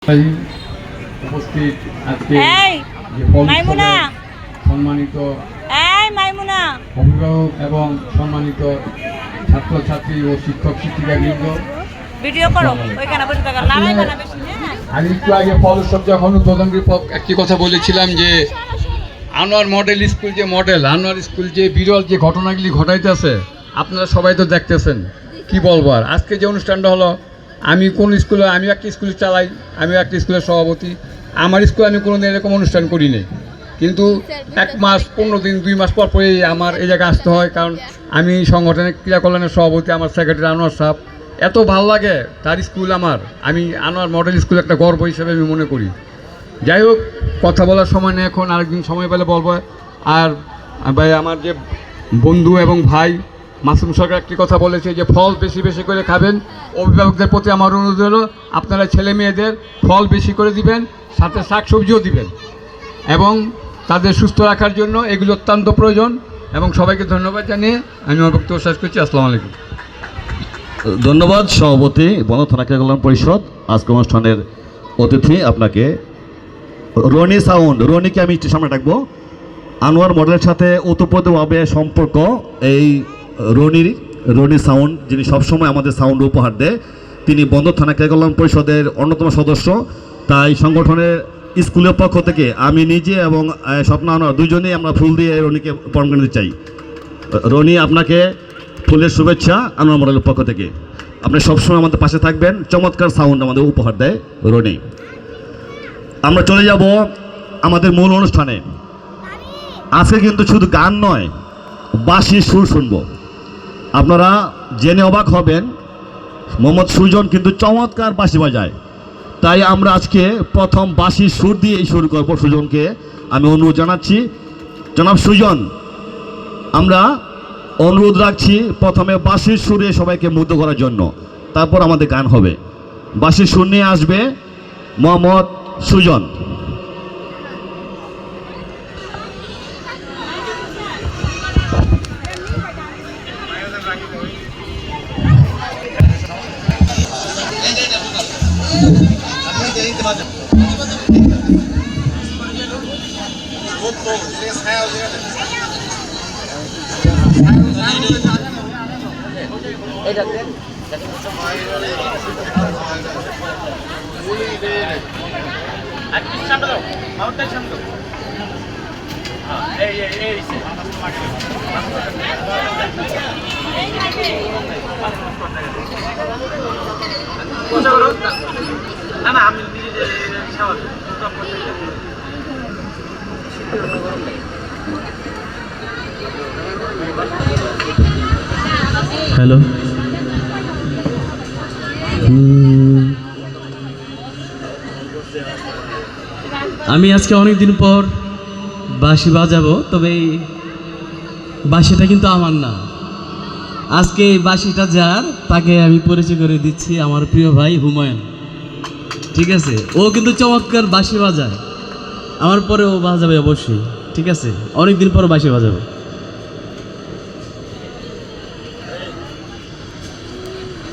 উপস্থিত আজকে মাইমুনা সম্মানিত মাইমুনা অভিভাবক এবং সম্মানিত ছাত্রছাত্রী ও শিক্ষক শিক্ষিকাবৃন্দ, ভিডিও করো ওইখানে বসে থাকা লড়াই বানা বেশি আমি একটু আগে ফলসব যখন উদ্বোধনের একটি কথা বলেছিলাম যে আনোয়ার মডেল স্কুল যে আনোয়ার স্কুল যে বিরল যে ঘটনাগুলি ঘটাইতেছে আপনারা সবাই তো দেখতেছেন। কি বলবো আর, আজকে যে অনুষ্ঠানটা হলো, আমি একটা স্কুলে চালাই, আমি একটা স্কুলের সভাপতি। আমার স্কুলে আমি কোনোদিন এরকম অনুষ্ঠান করি নাই, কিন্তু 1 মাস 15 দিন 2 মাস পর পরেই আমার এই জায়গায় আসতে হয়, কারণ আমি সংগঠনের ক্রিয়াকল্যাণের সভাপতি, আমার সেক্রেটারি আনোয়ার সাহেব। এত ভালো লাগে তার স্কুল, আমি আনোয়ার মডেল স্কুল একটা গর্ব হিসেবে আমি মনে করি। যাই হোক, কথা বলার সময় নেই, এখন আরেকদিন সময় পেলে বলবো। আর ভাই, আমার যে বন্ধু এবং ভাই মাসুম সরকার একটি কথা বলেছে যে ফল বেশি বেশি করে খাবেন। অভিভাবকদের প্রতি আমার অনুরোধ হলো, আপনারা ছেলে মেয়েদের ফল বেশি করে দিবেন, সাথে শাকসবজিও দিবেন, এবং তাদের সুস্থ রাখার জন্য এগুলো অত্যন্ত প্রয়োজন। এবং সবাইকে ধন্যবাদ জানিয়ে আমি আমার বক্তব্য শেষ করছি। আসসালামু আলাইকুম। ধন্যবাদ সভাপতি বন থানা ক্রিয়াকল্যাণ পরিষদ। আজকে অনুষ্ঠানের অতিথি আপনাকে রনি সাউন্ড, রনিকে আমি একটু সামনে ডাকবো। আনোয়ার মডেলের সাথে ওতপ্রোতভাবে সম্পর্ক এই রনি সাউন্ড, যিনি সবসময় আমাদের সাউন্ড উপহার দেয়। তিনি বন্দর থানা ক্রিয়াকল্যাণ পরিষদের অন্যতম সদস্য। তাই সংগঠনের স্কুলের পক্ষ থেকে আমি নিজে এবং স্বপ্ন আনোয়ার দুজনেই আমরা ফুল দিয়ে রনিকে বরণ করে দিতে চাই। রনি, আপনাকে ফুলের শুভেচ্ছা আনোয়ার মডেলের পক্ষ থেকে। আপনি সবসময় আমাদের পাশে থাকবেন। চমৎকার সাউন্ড আমাদের উপহার দেয় রনি। আমরা চলে যাব আমাদের মূল অনুষ্ঠানে। আজকে কিন্তু শুধু গান নয়, বাঁশির সুর শুনবো। আপনারা জেনে অবাক হবেন, মোহাম্মদ সুজন কিন্তু চমৎকার বাঁশি বাজায়। তাই আমরা আজকে প্রথম বাঁশির সুর দিয়ে শুরু করব। সুজনকে আমি অনুরোধ জানাচ্ছি। জনাব সুজন, আমরা অনুরোধ রাখছি প্রথমে বাঁশির সুরে সবাইকে মুগ্ধ করার জন্য, তারপর আমাদের গান হবে। বাঁশির সুর নিয়ে আসবে মোহাম্মদ সুজন। হ্যালো, আমি আজকে অনেক দিন পর বাঁশি বাজাবো, তবে এই বাঁশিটা কিন্তু আমার না। আজকে এই বাঁশিটা যার, তাকে আমি পরিচয় করে দিচ্ছি, আমার প্রিয় ভাই হুমায়ুন। ঠিক আছে, ও কিন্তু চমৎকার বাঁশি বাজায়, আমার পরে ও বাজাবে অবশ্যই। ঠিক আছে, অনেক দিন পর বাঁশি বাজাবো।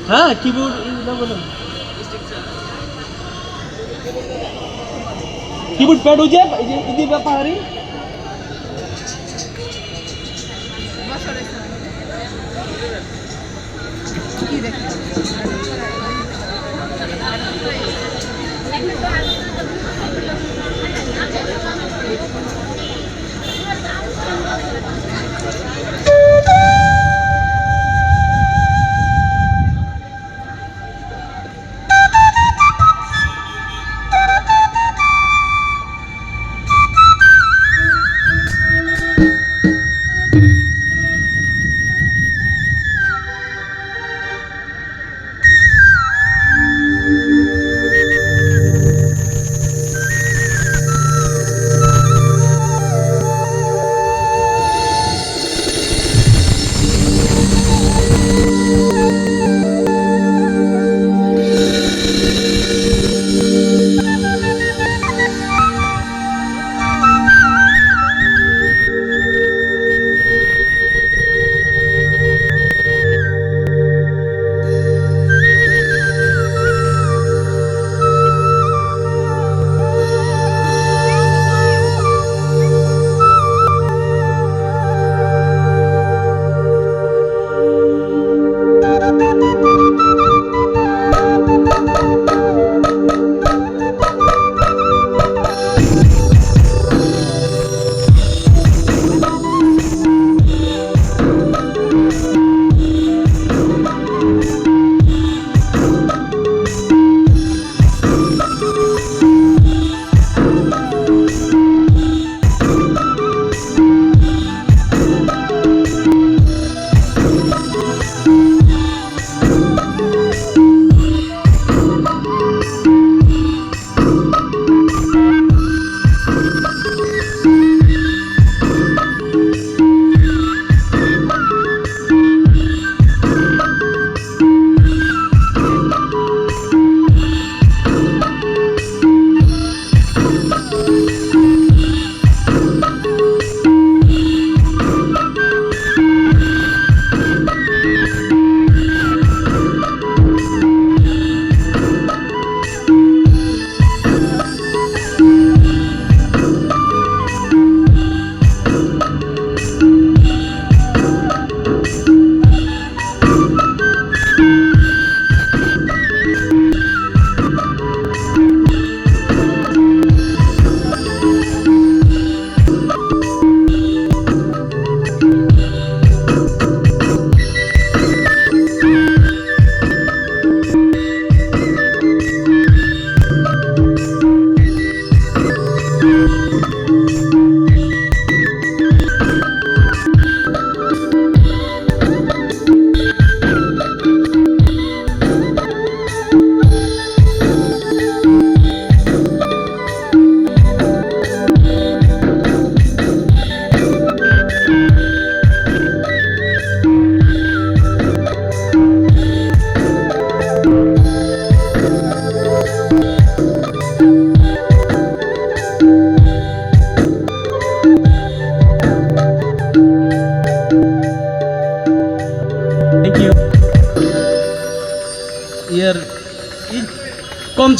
হ্যাঁ, কিবোর্ড প্যাড হয়ে যায়, এই যে ব্যাপারি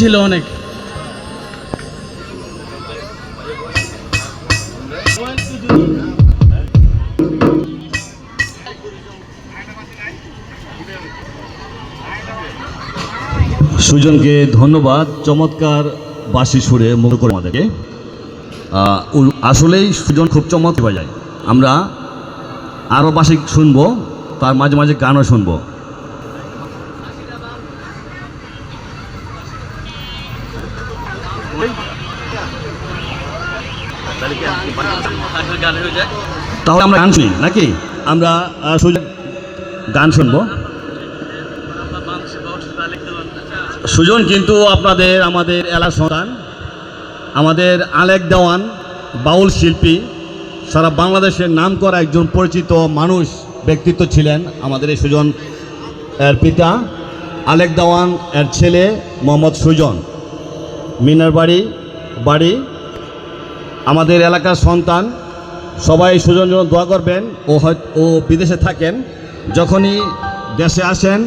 ছিল অনেক। সুজনকে ধন্যবাদ, চমৎকার বাঁশি সুরে মুগ্ধ করে আমাদেরকে। আসলেই সুজন খুব চমৎকার বাজায়। আমরা আরও বাঁশি শুনবো, তার মাঝে মাঝে গানও শুনবো। তাহলে আমরা গান শুনি নাকি? আমরা সুজন গান শুনবো। সুজন কিন্তু আপনাদের আমাদের এলাকার সন্তান, আমাদের আলেক দেওয়ান বাউল শিল্পী, সারা বাংলাদেশের নাম করা একজন পরিচিত মানুষ, ব্যক্তিত্ব ছিলেন আমাদের এই সুজন এর পিতা আলেক দেওয়ান এর ছেলে মোহাম্মদ সুজন। মিনার বাড়ি আমাদের এলাকার সন্তান। সবাই সুজন জন্য দোয়া করবেন। ও বিদেশে থাকেন, যখনই দেশে আসেন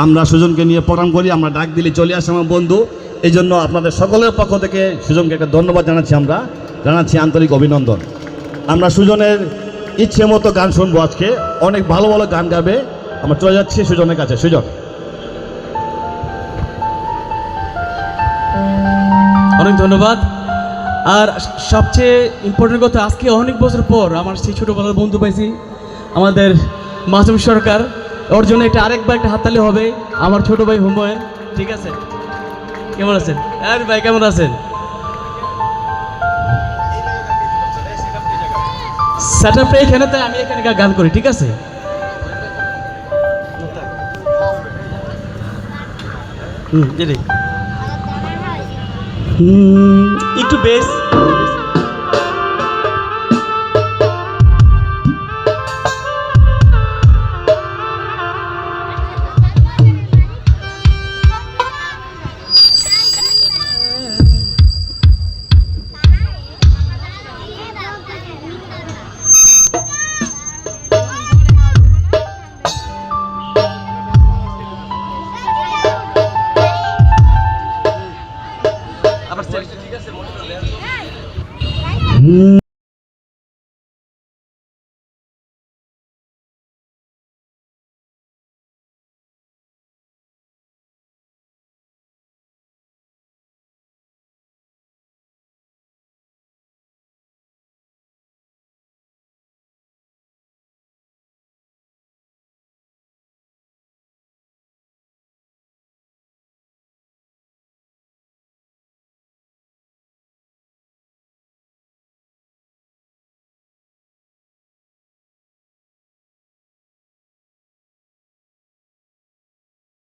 আমরা সুজনকে নিয়ে প্রোগ্রাম করি, আমরা ডাক দিলে চলে আসে আমার বন্ধু। এই জন্য আপনাদের সকলের পক্ষ থেকে সুজনকে একটা ধন্যবাদ জানাচ্ছি আন্তরিক অভিনন্দন। আমরা সুজনের ইচ্ছে মতো গান শুনবো আজকে, অনেক ভালো ভালো গান গাবে। আমরা চলে যাচ্ছি সুজনের কাছে। সুজন, অনেক ধন্যবাদ। আর সবচেয়ে ইম্পর্টেন্ট কথা, আজকে অনেক বছর পর আমার সেই ছোটোবেলার বন্ধু পাইছি, আমাদের মাসুম সরকার। ওর জন্য এটা আরেকবার একটা হাততালি হবে। আমার ছোট ভাই হুমায়ুন, ঠিক আছে? কেমন আছেন? আরে ভাই কেমন আছেন? সেট আপটা এখানে, তাই আমি এখানে গান করি, ঠিক আছে? একটু বেশ আবার